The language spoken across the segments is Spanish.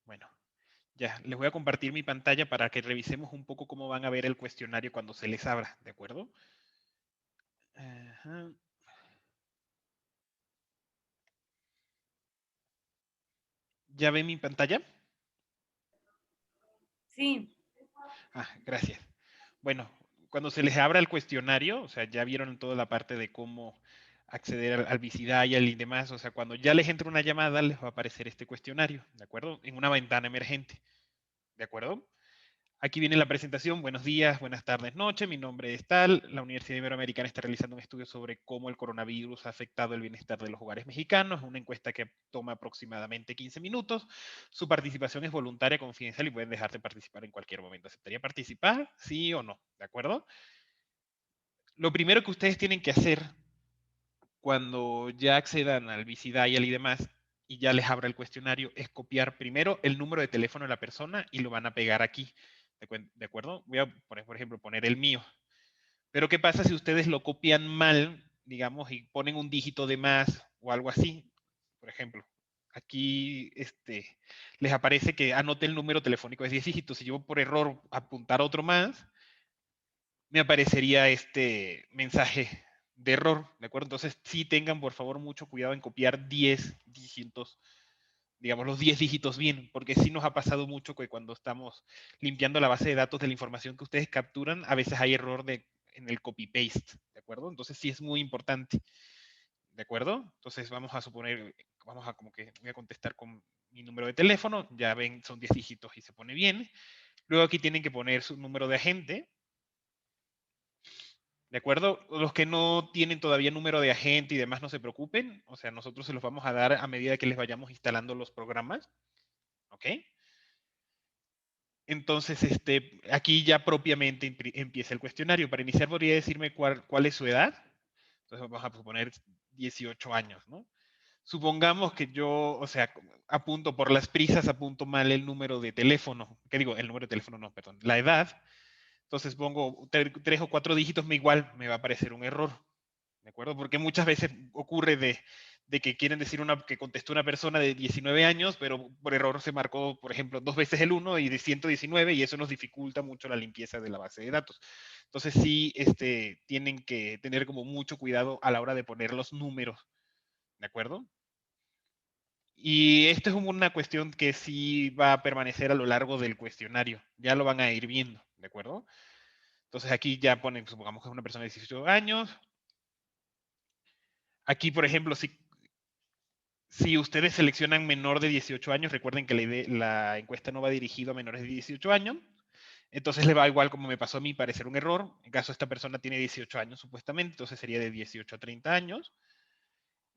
Bueno, ya, les voy a compartir mi pantalla para que revisemos un poco cómo van a ver el cuestionario cuando se les abra, ¿de acuerdo? Ajá. ¿Ya ven mi pantalla? Sí. Gracias. Bueno, cuando se les abra el cuestionario, o sea, ya vieron toda la parte de cómo acceder al Visida y demás, o sea, cuando ya les entre una llamada, les va a aparecer este cuestionario, ¿de acuerdo? En una ventana emergente, ¿de acuerdo? Aquí viene la presentación. Buenos días, buenas tardes, noche. Mi nombre es tal. La Universidad Iberoamericana está realizando un estudio sobre cómo el coronavirus ha afectado el bienestar de los hogares mexicanos. Es una encuesta que toma aproximadamente 15 minutos. Su participación es voluntaria, confidencial y pueden dejar de participar en cualquier momento. ¿Aceptaría participar? ¿Sí o no? ¿De acuerdo? Lo primero que ustedes tienen que hacer cuando ya accedan al Visida y demás y ya les abra el cuestionario es copiar primero el número de teléfono de la persona y lo van a pegar aquí. ¿De acuerdo? Voy a poner, por ejemplo, poner el mío. Pero ¿qué pasa si ustedes lo copian mal, digamos, y ponen un dígito de más o algo así? Por ejemplo, aquí les aparece que anote el número telefónico de 10 dígitos. Si yo por error apuntar otro más, me aparecería este mensaje de error, ¿de acuerdo? Entonces, sí tengan por favor mucho cuidado en copiar 10 dígitos, digamos los 10 dígitos bien, porque sí nos ha pasado mucho que cuando estamos limpiando la base de datos de la información que ustedes capturan, a veces hay error en el copy-paste, ¿de acuerdo? Entonces sí es muy importante, ¿de acuerdo? Entonces vamos a suponer, vamos a como que voy a contestar con mi número de teléfono, ya ven, son 10 dígitos y se pone bien. Luego aquí tienen que poner su número de agente, ¿de acuerdo? Los que no tienen todavía número de agente y demás, no se preocupen. O sea, nosotros se los vamos a dar a medida que les vayamos instalando los programas. ¿Ok? Entonces, aquí ya propiamente empieza el cuestionario. Para iniciar, podría decirme cuál es su edad. Entonces, vamos a poner 18 años, ¿no? Supongamos que yo, o sea, apunto por las prisas, apunto mal el número de teléfono. ¿Qué digo? El número de teléfono, no, perdón. La edad. Entonces pongo 3 o 4 dígitos, igual me va a aparecer un error. ¿De acuerdo? Porque muchas veces ocurre de que quieren decir que contestó una persona de 19 años, pero por error se marcó, por ejemplo, 2 veces el 1 y de 119 y eso nos dificulta mucho la limpieza de la base de datos. Entonces sí, tienen que tener como mucho cuidado a la hora de poner los números, ¿de acuerdo? Y esto es una cuestión que sí va a permanecer a lo largo del cuestionario, ya lo van a ir viendo, ¿de acuerdo? Entonces aquí ya ponen, supongamos que es una persona de 18 años. Aquí, por ejemplo, si ustedes seleccionan menor de 18 años, recuerden que la encuesta no va dirigido a menores de 18 años, entonces le va igual como me pasó a mí parecer un error. En caso esta persona tiene 18 años supuestamente, entonces sería de 18 a 30 años.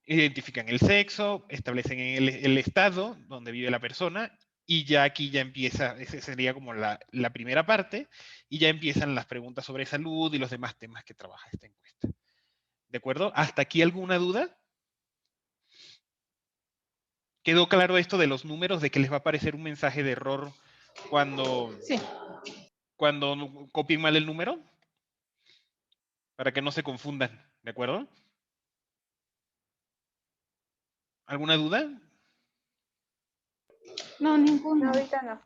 Identifican el sexo, establecen el estado donde vive la persona y ya aquí ya empieza, esa sería como la primera parte, y ya empiezan las preguntas sobre salud y los demás temas que trabaja esta encuesta. ¿De acuerdo? ¿Hasta aquí alguna duda? ¿Quedó claro esto de los números, de que les va a aparecer un mensaje de error cuando, Sí. cuando copien mal el número? Para que no se confundan, ¿de acuerdo? ¿Alguna duda? No, No, ninguno. ahorita no.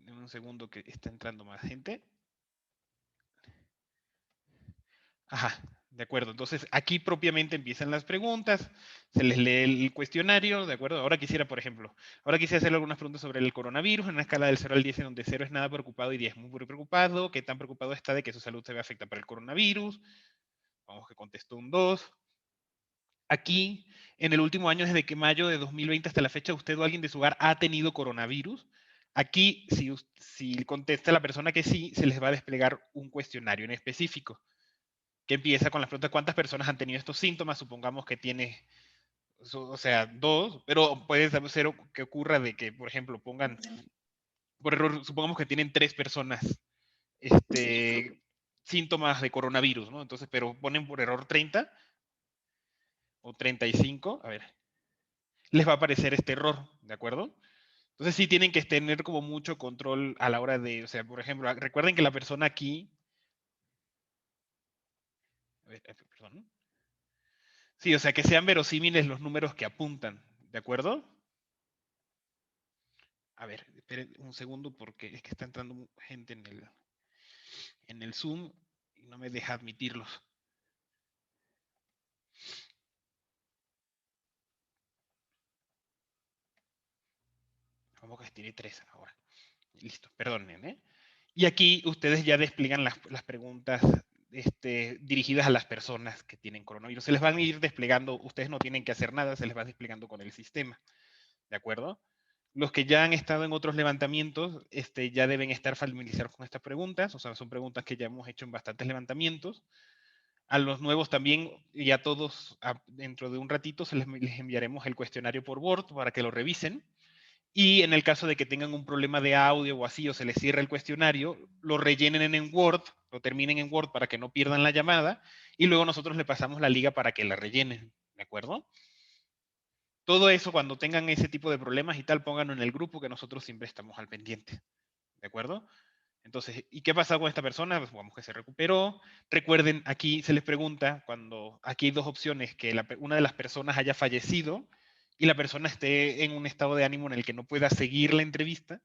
En un segundo que está entrando más gente. Ajá, de acuerdo. Entonces, aquí propiamente empiezan las preguntas, se les lee el cuestionario, ¿de acuerdo? Ahora quisiera, por ejemplo, ahora quisiera hacerle algunas preguntas sobre el coronavirus en una escala del 0 al 10, en donde 0 es nada preocupado y 10 es muy preocupado. ¿Qué tan preocupado está de que su salud se vea afectada por el coronavirus? Vamos que contestó un 2. Aquí, en el último año, desde que mayo de 2020 hasta la fecha, usted o alguien de su hogar ha tenido coronavirus. Aquí, si contesta la persona que sí, se les va a desplegar un cuestionario en específico, que empieza con las preguntas: ¿cuántas personas han tenido estos síntomas? Supongamos que tiene, o sea, 2, pero puede ser que ocurra de que, por ejemplo, pongan, por error, supongamos que tienen 3 personas síntomas de coronavirus, ¿no? Entonces, pero ponen por error 30 o 35, a ver, les va a aparecer este error, ¿de acuerdo? Entonces sí tienen que tener como mucho control a la hora de, o sea, por ejemplo, recuerden que la persona aquí, a ver, perdón, sí, o sea, que sean verosímiles los números que apuntan, ¿de acuerdo? A ver, esperen un segundo porque es que está entrando gente en el Zoom y no me deja admitirlos. Vamos que estiré 3 ahora. Listo, perdonen, ¿eh? Y aquí ustedes ya despliegan las preguntas dirigidas a las personas que tienen coronavirus. Se les van a ir desplegando, ustedes no tienen que hacer nada, se les va desplegando con el sistema. ¿De acuerdo? Los que ya han estado en otros levantamientos ya deben estar familiarizados con estas preguntas, o sea, son preguntas que ya hemos hecho en bastantes levantamientos. A los nuevos también, y a todos, dentro de un ratito, les enviaremos el cuestionario por Word para que lo revisen. Y en el caso de que tengan un problema de audio o así, o se les cierra el cuestionario, lo rellenen en Word, lo terminen en Word para que no pierdan la llamada, y luego nosotros le pasamos la liga para que la rellenen, ¿de acuerdo? Todo eso, cuando tengan ese tipo de problemas y tal, pónganlo en el grupo que nosotros siempre estamos al pendiente, ¿de acuerdo? Entonces, ¿y qué pasa con esta persona? Pues supongamos que se recuperó. Recuerden, aquí se les pregunta, cuando aquí hay dos opciones, que una de las personas haya fallecido y la persona esté en un estado de ánimo en el que no pueda seguir la entrevista.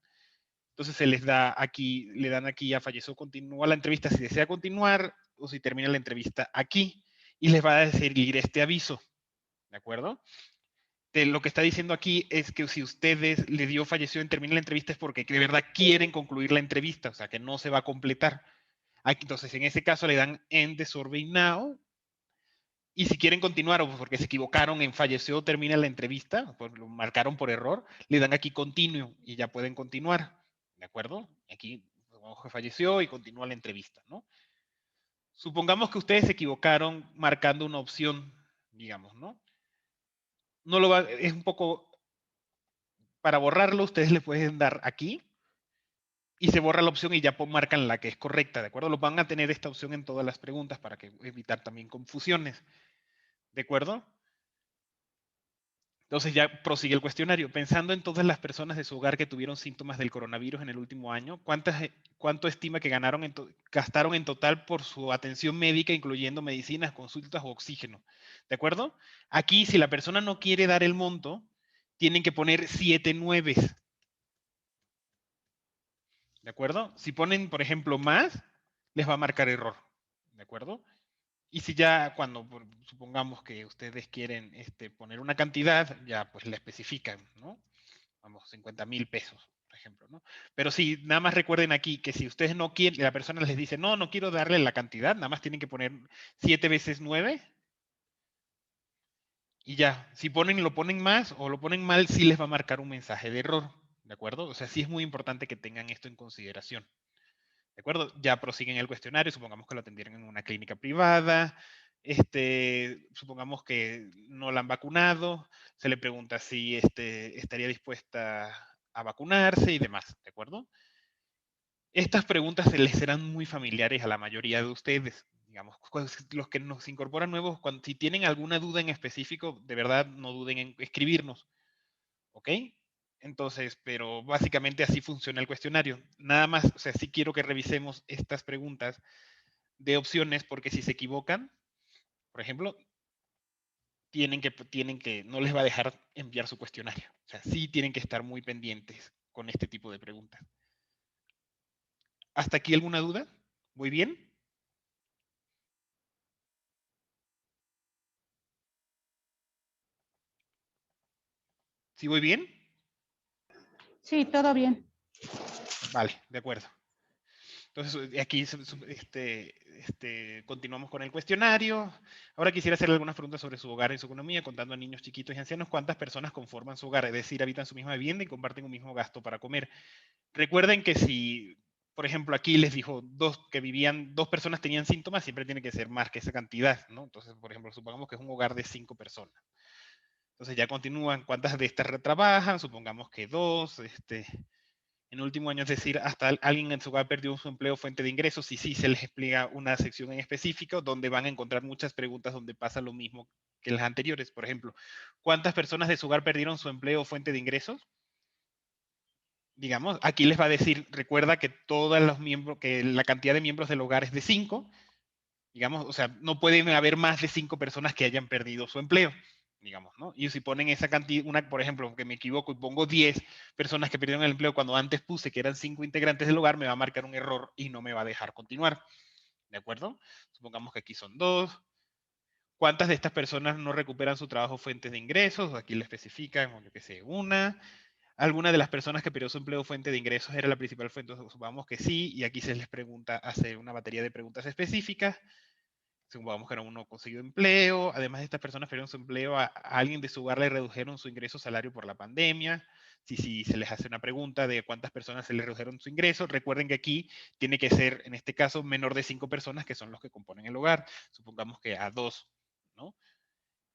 Entonces se les da aquí, le dan aquí a falleció, continúa la entrevista si desea continuar o si termina la entrevista aquí. Y les va a seguir este aviso, ¿de acuerdo? Lo que está diciendo aquí es que si ustedes le dio falleció en terminar la entrevista es porque de verdad quieren concluir la entrevista, o sea, que no se va a completar. Aquí, entonces, en ese caso le dan end the survey now. Y si quieren continuar o porque se equivocaron en falleció, termina la entrevista, pues lo marcaron por error, le dan aquí continue y ya pueden continuar. ¿De acuerdo? Aquí falleció y continúa la entrevista, ¿no? Supongamos que ustedes se equivocaron marcando una opción, digamos, ¿no? No lo va, es un poco, para borrarlo, ustedes le pueden dar aquí y se borra la opción y ya marcan la que es correcta, ¿de acuerdo? Lo van a tener esta opción en todas las preguntas para que evitar también confusiones, ¿de acuerdo? Entonces ya prosigue el cuestionario. Pensando en todas las personas de su hogar que tuvieron síntomas del coronavirus en el último año, ¿cuánto estima que gastaron en total por su atención médica, incluyendo medicinas, consultas o oxígeno? ¿De acuerdo? Aquí, si la persona no quiere dar el monto, tienen que poner 7 nueves. ¿De acuerdo? Si ponen, por ejemplo, más, les va a marcar error. ¿De acuerdo? Y si ya cuando supongamos que ustedes quieren poner una cantidad, ya pues la especifican, ¿no? Vamos, 50,000 pesos, por ejemplo, ¿no? Pero si nada más recuerden aquí que si ustedes no quieren, la persona les dice, no, no quiero darle la cantidad, nada más tienen que poner 7 veces 9 y ya. Si lo ponen más o lo ponen mal, sí les va a marcar un mensaje de error, ¿de acuerdo? O sea, sí es muy importante que tengan esto en consideración. ¿De acuerdo? Ya prosiguen el cuestionario, supongamos que lo atendieron en una clínica privada, supongamos que no la han vacunado, se le pregunta si estaría dispuesta a vacunarse y demás, ¿de acuerdo? Estas preguntas se les serán muy familiares a la mayoría de ustedes, digamos, los que nos incorporan nuevos, si tienen alguna duda en específico, de verdad no duden en escribirnos, ¿ok? Entonces, pero básicamente así funciona el cuestionario. Nada más, o sea, sí quiero que revisemos estas preguntas de opciones porque si se equivocan, por ejemplo, no les va a dejar enviar su cuestionario. O sea, sí tienen que estar muy pendientes con este tipo de preguntas. ¿Hasta aquí alguna duda? ¿Muy bien? ¿Sí voy bien? Sí, todo bien. Vale, de acuerdo. Entonces, aquí continuamos con el cuestionario. Ahora quisiera hacerle algunas preguntas sobre su hogar y su economía, contando a niños chiquitos y ancianos cuántas personas conforman su hogar, es decir, habitan su misma vivienda y comparten un mismo gasto para comer. Recuerden que si, por ejemplo, aquí les dijo dos personas tenían síntomas, siempre tiene que ser más que esa cantidad, ¿no? Entonces, por ejemplo, supongamos que es un hogar de 5 personas. Entonces ya continúan cuántas de estas retrabajan, supongamos que 2, en el último año, es decir, hasta alguien en su hogar perdió su empleo fuente de ingresos y sí se les explica una sección en específico donde van a encontrar muchas preguntas donde pasa lo mismo que las anteriores. Por ejemplo, ¿cuántas personas de su hogar perdieron su empleo o fuente de ingresos? Digamos, aquí les va a decir, recuerda que todos los miembros, que la cantidad de miembros del hogar es de 5, digamos, o sea, no pueden haber más de 5 personas que hayan perdido su empleo. digamos, ¿no? Y si ponen esa cantidad, por ejemplo, que me equivoco y pongo 10 personas que perdieron el empleo cuando antes puse que eran 5 integrantes del hogar, me va a marcar un error y no me va a dejar continuar, ¿de acuerdo? Supongamos que aquí son 2. ¿Cuántas de estas personas no recuperan su trabajo fuente de ingresos? Aquí lo especifican, yo qué sé, una. ¿Alguna de las personas que perdió su empleo fuente de ingresos era la principal fuente? Supongamos que sí, y aquí se les pregunta, hace una batería de preguntas específicas. Supongamos que uno consiguió empleo, además de estas personas perdieron su empleo, a alguien de su hogar le redujeron su ingreso salario por la pandemia. Si se les hace una pregunta de cuántas personas se les redujeron su ingreso, recuerden que aquí tiene que ser, en este caso, menor de 5 personas, que son los que componen el hogar. Supongamos que a 2, ¿no?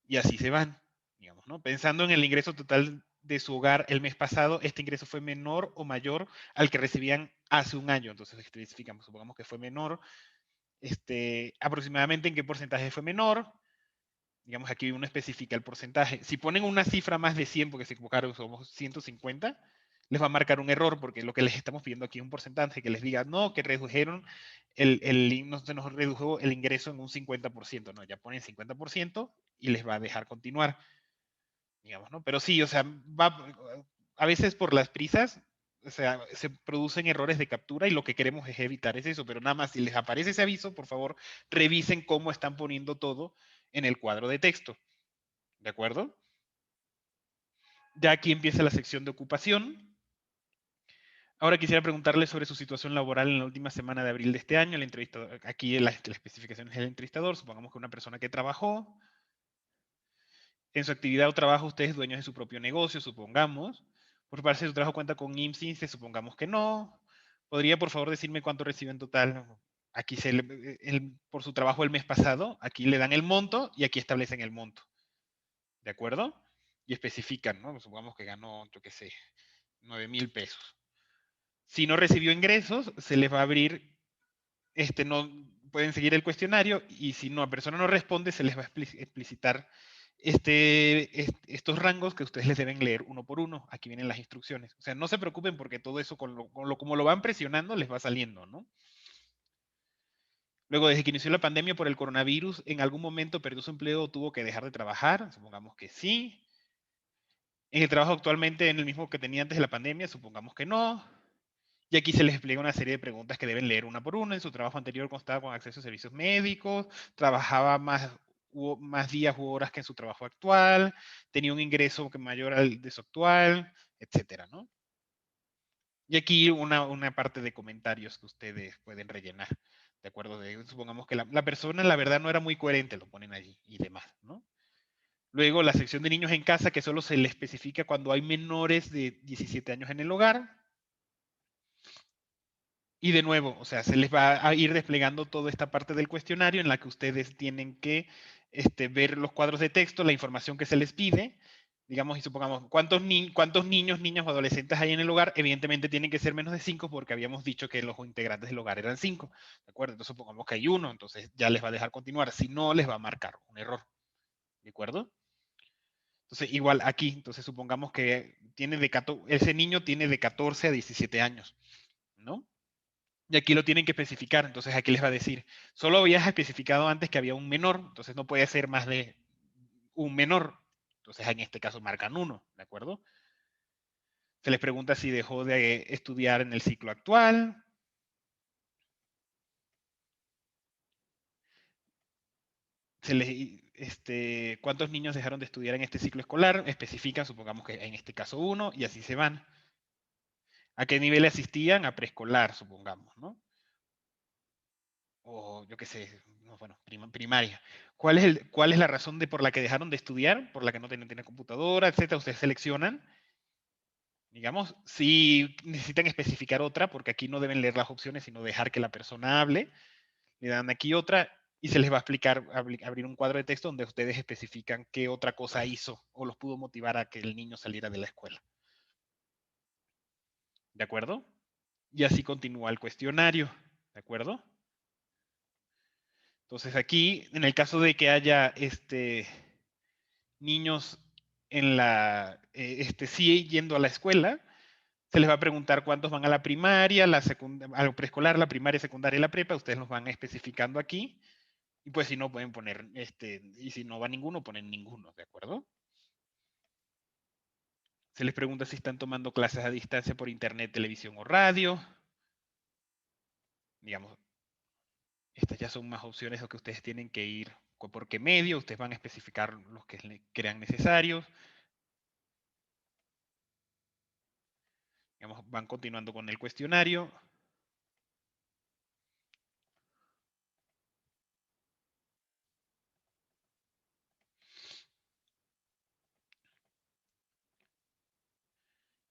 Y así se van, digamos, ¿no? Pensando en el ingreso total de su hogar el mes pasado, este ingreso fue menor o mayor al que recibían hace un año. Entonces especificamos, supongamos que fue menor, aproximadamente en qué porcentaje fue menor. Digamos, aquí uno especifica el porcentaje. Si ponen una cifra más de 100, porque se equivocaron, somos 150, les va a marcar un error, porque lo que les estamos pidiendo aquí es un porcentaje, que les diga, no, que redujeron, no se nos redujo el ingreso en un 50%, no, ya ponen 50% y les va a dejar continuar, digamos, ¿no? Pero sí, o sea, a veces por las prisas, o sea, se producen errores de captura y lo que queremos es evitar es eso, pero nada más si les aparece ese aviso, por favor, revisen cómo están poniendo todo en el cuadro de texto, ¿de acuerdo? Ya aquí empieza la sección de ocupación. Ahora quisiera preguntarle sobre su situación laboral en la última semana de abril de este año. El entrevistador, aquí la especificación es el entrevistador. Supongamos que una persona que trabajó. En su actividad o trabajo usted es dueño de su propio negocio, supongamos. Por parte de su trabajo cuenta con IMSS, supongamos que no. ¿Podría por favor decirme cuánto recibe en total? Aquí por su trabajo el mes pasado, aquí le dan el monto y aquí establecen el monto. ¿De acuerdo? Y especifican, ¿no? Supongamos que ganó, yo qué sé, 9,000 pesos. Si no recibió ingresos, se les va a abrir, no pueden seguir el cuestionario y si no, la persona no responde, se les va a explicitar estos rangos que ustedes les deben leer uno por uno. Aquí vienen las instrucciones. O sea, no se preocupen porque todo eso, como lo van presionando, les va saliendo, ¿no? Luego, desde que inició la pandemia por el coronavirus, ¿en algún momento perdió su empleo o tuvo que dejar de trabajar? Supongamos que sí. En el trabajo actualmente en el mismo que tenía antes de la pandemia, supongamos que no. Y aquí se les explica una serie de preguntas que deben leer una por una. En su trabajo anterior constaba con acceso a servicios médicos, trabajaba más días u horas que en su trabajo actual, tenía un ingreso que mayor al de su actual, etcétera, ¿no? Y aquí una parte de comentarios que ustedes pueden rellenar, ¿de acuerdo? Supongamos que la persona, la verdad, no era muy coherente, lo ponen allí y demás, ¿no? Luego, la sección de niños en casa, que solo se le especifica cuando hay menores de 17 años en el hogar. Y de nuevo, o sea, se les va a ir desplegando toda esta parte del cuestionario en la que ustedes tienen que ver los cuadros de texto, la información que se les pide, digamos, y supongamos, ¿cuántos niños, niñas o adolescentes hay en el hogar? Evidentemente tienen que ser menos de 5 porque habíamos dicho que los integrantes del hogar eran 5, ¿de acuerdo? Entonces supongamos que hay uno, entonces ya les va a dejar continuar, si no, les va a marcar un error, ¿de acuerdo? Entonces, igual aquí, entonces supongamos que ese niño tiene de 14 a 17 años, ¿no? Y aquí lo tienen que especificar, entonces aquí les va a decir, solo habías especificado antes que había un menor, entonces no puede ser más de un menor, entonces en este caso marcan uno, ¿de acuerdo? Se les pregunta si dejó de estudiar en el ciclo actual. ¿Cuántos niños dejaron de estudiar en este ciclo escolar? Especifican, supongamos que en este caso uno, y así se van. ¿A qué nivel asistían? A preescolar, supongamos, ¿no? O yo qué sé, no, bueno, primaria. ¿Cuál es la razón por la que dejaron de estudiar? Por la que no tienen computadora, etcétera. Ustedes seleccionan, digamos, si necesitan especificar otra, porque aquí no deben leer las opciones, sino dejar que la persona hable, le dan aquí otra y se les va a explicar, abrir un cuadro de texto donde ustedes especifican qué otra cosa hizo o los pudo motivar a que el niño saliera de la escuela. ¿De acuerdo? Y así continúa el cuestionario. ¿De acuerdo? Entonces aquí, en el caso de que haya niños sí yendo a la escuela, se les va a preguntar cuántos van a la primaria, al preescolar, la primaria, secundaria y la prepa, ustedes los van especificando aquí, y pues si no pueden poner, y si no va ninguno, ponen ninguno, ¿de acuerdo? Se les pregunta si están tomando clases a distancia por internet, televisión o radio. Digamos, estas ya son más opciones o que ustedes tienen que ir por qué medio. Ustedes van a especificar los que crean necesarios. Digamos, van continuando con el cuestionario.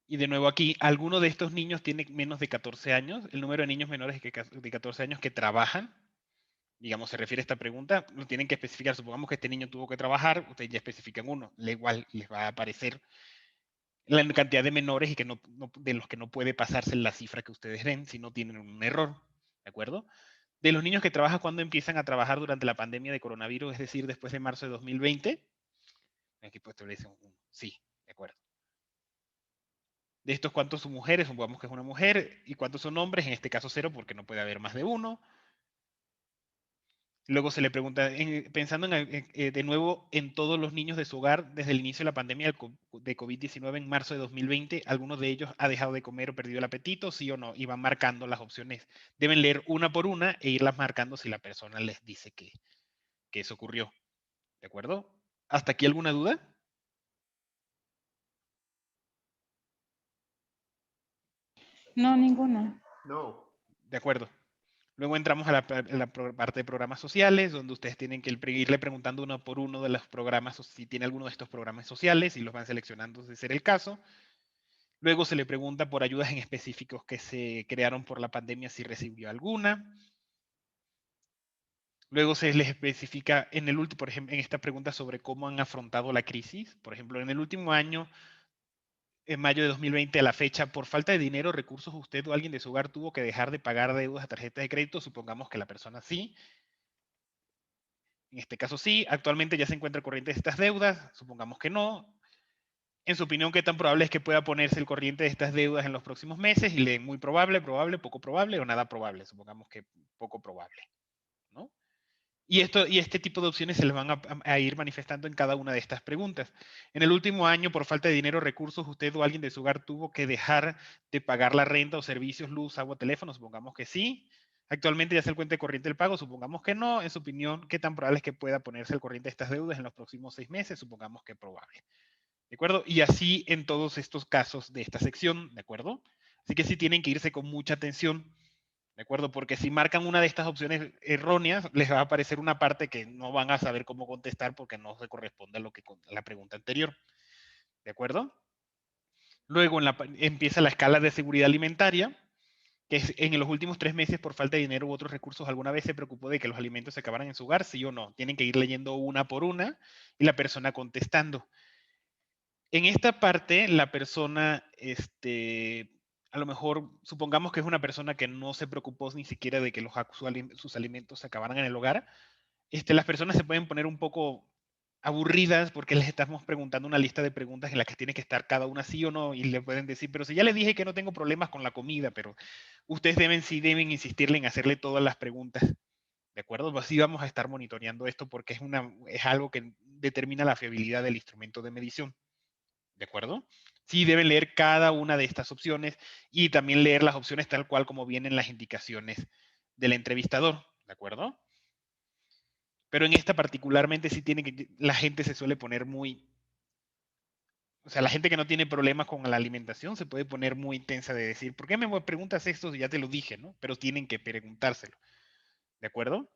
Y de nuevo aquí, ¿alguno de estos niños tiene menos de 14 años? El número de niños menores de 14 años que trabajan, digamos, se refiere a esta pregunta, lo tienen que especificar. Supongamos que este niño tuvo que trabajar, ustedes ya especifican uno. Igual les va a aparecer la cantidad de menores y que de los que no puede pasarse la cifra que ustedes ven si no tienen un error. ¿De acuerdo? De los niños que trabajan, ¿cuándo empiezan a trabajar durante la pandemia de coronavirus? Es decir, después de marzo de 2020. Aquí pues te dicen sí, de acuerdo. De estos, ¿cuántos son mujeres? Supongamos que es una mujer. ¿Y cuántos son hombres? En este caso 0, porque no puede haber más de uno. Luego se le pregunta, pensando de nuevo en todos los niños de su hogar desde el inicio de la pandemia de COVID-19 en marzo de 2020, ¿alguno de ellos ha dejado de comer o perdido el apetito? ¿Sí o no? Y van marcando las opciones. Deben leer una por una e irlas marcando si la persona les dice que eso ocurrió. ¿De acuerdo? ¿Hasta aquí alguna duda? No, ninguna. No. De acuerdo. Luego entramos a la parte de programas sociales, donde ustedes tienen que irle preguntando uno por uno de los programas, si tiene alguno de estos programas sociales, y los van seleccionando si ser el caso. Luego se le pregunta por ayudas en específicos que se crearon por la pandemia, si recibió alguna. Luego se les especifica en el último, por ejemplo, en esta pregunta sobre cómo han afrontado la crisis. Por ejemplo, en el último año, en mayo de 2020 a la fecha, por falta de dinero, recursos, usted o alguien de su hogar tuvo que dejar de pagar deudas a tarjetas de crédito. Supongamos que la persona sí. En este caso sí, actualmente ya se encuentra corriente de estas deudas, supongamos que no. En su opinión, ¿qué tan probable es que pueda ponerse el corriente de estas deudas en los próximos meses? Y leen muy probable, probable, poco probable o nada probable. Supongamos que poco probable, ¿no? Y este tipo de opciones se les van a ir manifestando en cada una de estas preguntas. En el último año, por falta de dinero o recursos, usted o alguien de su hogar tuvo que dejar de pagar la renta o servicios, luz, agua, teléfono. Supongamos que sí. Actualmente ya se el cuenta de corriente del pago. Supongamos que no. En su opinión, ¿qué tan probable es que pueda ponerse el corriente de estas deudas en los próximos 6 meses? Supongamos que probable. ¿De acuerdo? Y así en todos estos casos de esta sección. ¿De acuerdo? Así que sí tienen que irse con mucha atención. ¿De acuerdo? Porque si marcan una de estas opciones erróneas, les va a aparecer una parte que no van a saber cómo contestar porque no se corresponde a la pregunta anterior. ¿De acuerdo? Luego empieza la escala de seguridad alimentaria, que es en los últimos 3 meses, por falta de dinero u otros recursos, ¿alguna vez se preocupó de que los alimentos se acabaran en su hogar? ¿Sí o no? Tienen que ir leyendo una por una y la persona contestando. En esta parte, la persona, a lo mejor, supongamos que es una persona que no se preocupó ni siquiera de que sus alimentos se acabaran en el hogar. Las personas se pueden poner un poco aburridas porque les estamos preguntando una lista de preguntas en las que tiene que estar cada una sí o no, y le pueden decir, pero si ya le dije que no tengo problemas con la comida, pero ustedes deben insistirle en hacerle todas las preguntas. ¿De acuerdo? Así vamos a estar monitoreando esto porque es algo que determina la fiabilidad del instrumento de medición. ¿De acuerdo? Sí, deben leer cada una de estas opciones y también leer las opciones tal cual como vienen las indicaciones del entrevistador. ¿De acuerdo? Pero en esta particularmente sí tiene que, la gente se suele poner muy, o sea, la gente que no tiene problemas con la alimentación se puede poner muy tensa de decir, ¿por qué me preguntas esto si ya te lo dije, no? Pero tienen que preguntárselo. ¿De acuerdo?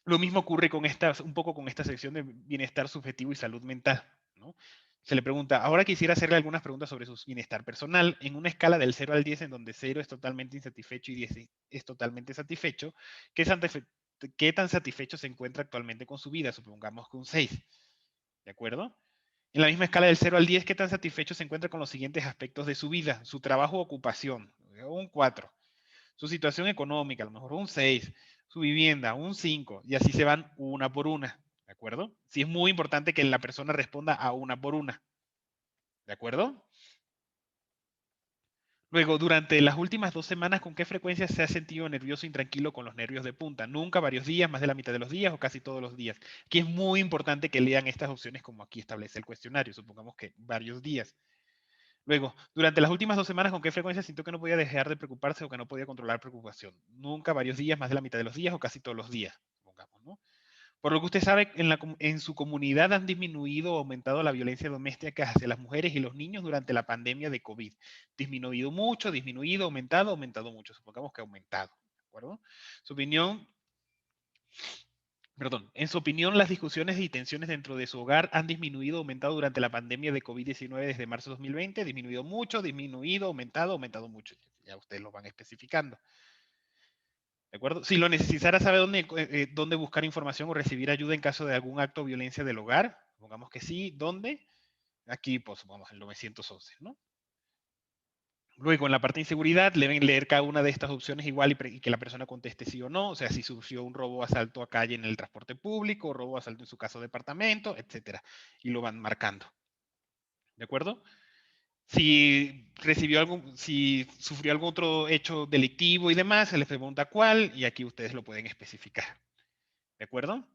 Lo mismo ocurre con un poco con esta sección de bienestar subjetivo y salud mental, ¿no? Se le pregunta, ahora quisiera hacerle algunas preguntas sobre su bienestar personal, en una escala del 0 al 10, en donde 0 es totalmente insatisfecho y 10 es totalmente satisfecho, ¿qué tan satisfecho se encuentra actualmente con su vida? Supongamos que un 6, ¿de acuerdo? En la misma escala del 0 al 10, ¿qué tan satisfecho se encuentra con los siguientes aspectos de su vida? Su trabajo o ocupación, un 4. Su situación económica, a lo mejor un 6, su vivienda, un 5, y así se van una por una, ¿de acuerdo? Sí es muy importante que la persona responda a una por una, ¿de acuerdo? Luego, durante las últimas 2 semanas, ¿con qué frecuencia se ha sentido nervioso e intranquilo con los nervios de punta? Nunca, varios días, más de la mitad de los días o casi todos los días. Aquí es muy importante que lean estas opciones como aquí establece el cuestionario, supongamos que varios días. Luego, durante las últimas 2 semanas, ¿con qué frecuencia sintió que no podía dejar de preocuparse o que no podía controlar preocupación? Nunca, varios días, más de la mitad de los días o casi todos los días, supongamos, ¿no? Por lo que usted sabe, en su comunidad han disminuido o aumentado la violencia doméstica hacia las mujeres y los niños durante la pandemia de COVID. Disminuido mucho, disminuido, aumentado mucho. Supongamos que ha aumentado, ¿de acuerdo? Su opinión, perdón, en su opinión, las discusiones y tensiones dentro de su hogar han disminuido o aumentado durante la pandemia de COVID-19 desde marzo de 2020, disminuido mucho, disminuido, aumentado mucho. Ya ustedes lo van especificando. ¿De acuerdo? Si lo necesitara, sabe dónde buscar información o recibir ayuda en caso de algún acto de violencia del hogar. Pongamos que sí. ¿Dónde? Aquí, pues, vamos, el 911, ¿no? Luego, en la parte de inseguridad, deben leer cada una de estas opciones igual y que la persona conteste sí o no. O sea, si sufrió un robo o asalto a calle en el transporte público, robo o asalto en su casa o departamento, etcétera. Y lo van marcando. ¿De acuerdo? Si sufrió algún otro hecho delictivo y demás, se les pregunta cuál y aquí ustedes lo pueden especificar. ¿De acuerdo?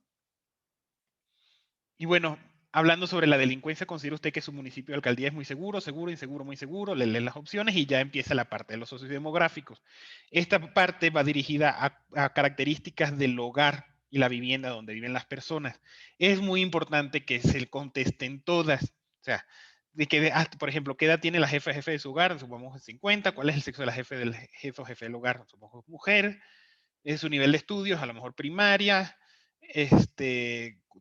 Y bueno, hablando sobre la delincuencia, ¿considera usted que su municipio de alcaldía es muy seguro, seguro, inseguro, muy seguro? Le leen las opciones y ya empieza la parte de los sociodemográficos. Esta parte va dirigida a características del hogar y la vivienda donde viven las personas. Es muy importante que se contesten todas. O sea, por ejemplo, ¿qué edad tiene la jefe de su hogar? Supongamos 50. ¿Cuál es el sexo de la jefe del jefe o jefe del hogar? Supongamos mujer. Es su nivel de estudios, a lo mejor primaria,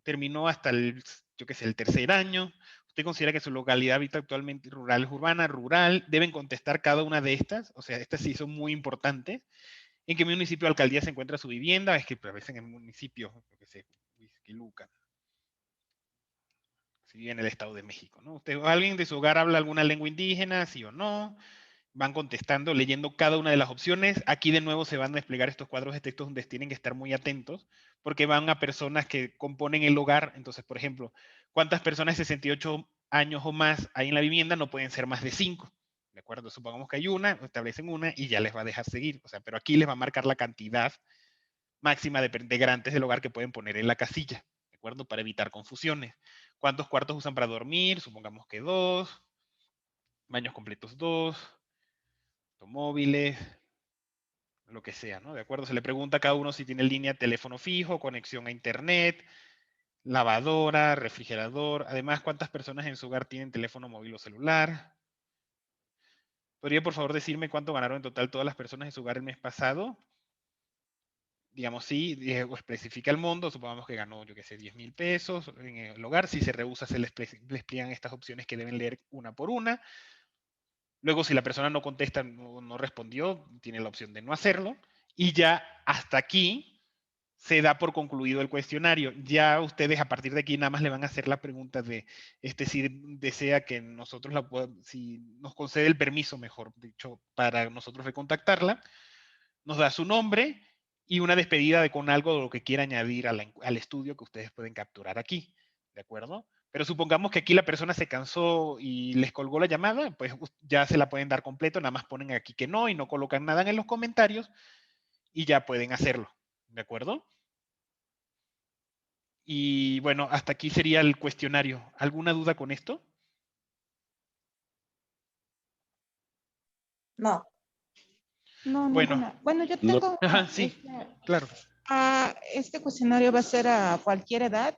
terminó hasta yo qué sé, el tercer año. ¿Usted considera que su localidad habita actualmente rural, es urbana, rural? Deben contestar cada una de estas, o sea, estas sí son muy importantes. ¿En qué municipio o alcaldía se encuentra su vivienda? Es que a veces en el municipio, yo qué sé, Luca, si vive en el Estado de México, ¿no? ¿Usted, alguien de su hogar habla alguna lengua indígena, sí o no? Van contestando, leyendo cada una de las opciones. Aquí de nuevo se van a desplegar estos cuadros de textos donde tienen que estar muy atentos, porque van a personas que componen el hogar. Entonces, por ejemplo, ¿cuántas personas de 68 años o más hay en la vivienda? No pueden ser más de 5. ¿De acuerdo? Supongamos que hay una, establecen una y ya les va a dejar seguir. O sea, pero aquí les va a marcar la cantidad máxima de integrantes del hogar que pueden poner en la casilla. ¿De acuerdo? Para evitar confusiones. ¿Cuántos cuartos usan para dormir? Supongamos que 2. Baños completos 2. Automóviles, lo que sea, ¿no? De acuerdo, se le pregunta a cada uno si tiene línea de teléfono fijo, conexión a internet, lavadora, refrigerador. Además, ¿cuántas personas en su hogar tienen teléfono móvil o celular? ¿Podría por favor decirme cuánto ganaron en total todas las personas en su hogar el mes pasado? Digamos, sí, o especifica el monto, supongamos que ganó, yo qué sé, 10,000 pesos en el hogar. Si se rehúsa, les pliegan estas opciones que deben leer una por una. Luego, si la persona no contesta, no respondió, tiene la opción de no hacerlo. Y ya hasta aquí se da por concluido el cuestionario. Ya ustedes a partir de aquí nada más le van a hacer la pregunta de si desea que nosotros si nos concede el permiso, mejor dicho, para nosotros recontactarla, nos da su nombre y una despedida con algo de lo que quiera añadir al estudio que ustedes pueden capturar aquí. ¿De acuerdo? Pero supongamos que aquí la persona se cansó y les colgó la llamada, pues ya se la pueden dar completo, nada más ponen aquí que no y no colocan nada en los comentarios y ya pueden hacerlo. ¿De acuerdo? Y bueno, hasta aquí sería el cuestionario. ¿Alguna duda con esto? No. No, Bueno, ninguna. Bueno, yo No, tengo ajá, sí, claro. este cuestionario va a ser a cualquier edad.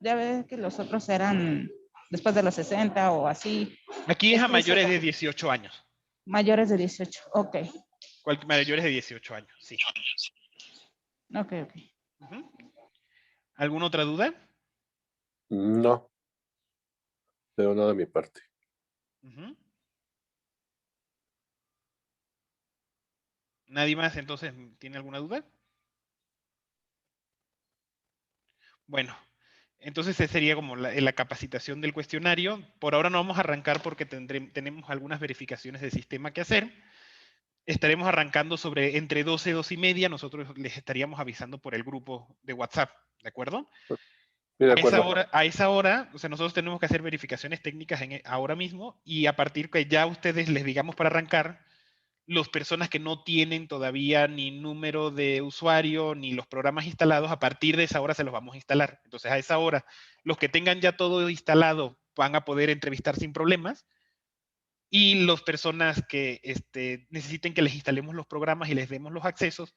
Ya ves que los otros eran después de los 60 o así. Aquí es a Este es mayores de 18 años. mayores de 18. Ok. Mayores de 18 años, sí. Ok, ok. Ujú. ¿Alguna otra duda? no, pero nada de mi parte. Ujú. ¿Nadie más entonces tiene alguna duda? Bueno, entonces esa sería como la capacitación del cuestionario. Por ahora no vamos a arrancar porque tenemos algunas verificaciones de sistema que hacer. Estaremos arrancando sobre entre 12 y 2:30. Nosotros les estaríamos avisando por el grupo de WhatsApp, ¿de acuerdo? Sí, de acuerdo. A esa hora, o sea, nosotros tenemos que hacer verificaciones técnicas ahora mismo y a partir que ya ustedes les digamos para arrancar, las personas que no tienen todavía ni número de usuario ni los programas instalados, a partir de esa hora se los vamos a instalar. Entonces, a esa hora, los que tengan ya todo instalado van a poder entrevistar sin problemas Y las personas que necesiten que les instalemos los programas y les demos los accesos,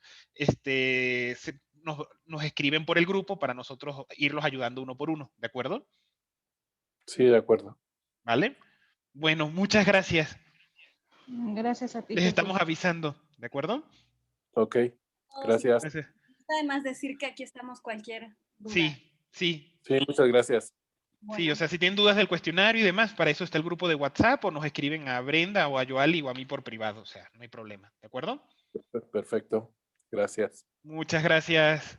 nos escriben por el grupo para nosotros irlos ayudando uno por uno, ¿de acuerdo? Sí, de acuerdo. ¿Vale? Bueno, muchas gracias. Gracias a ti. Les Jesús. estamos avisando, ¿de acuerdo? Ok, gracias. Gracias. Además decir que aquí estamos cualquier duda. Sí, sí. Sí, muchas gracias. Bueno, Sí, o sea, si tienen dudas del cuestionario y demás, para eso está el grupo de WhatsApp, o nos escriben a Brenda o a Joali o a mí por privado, o sea, no hay problema, ¿de acuerdo? Perfecto. Gracias. Muchas gracias.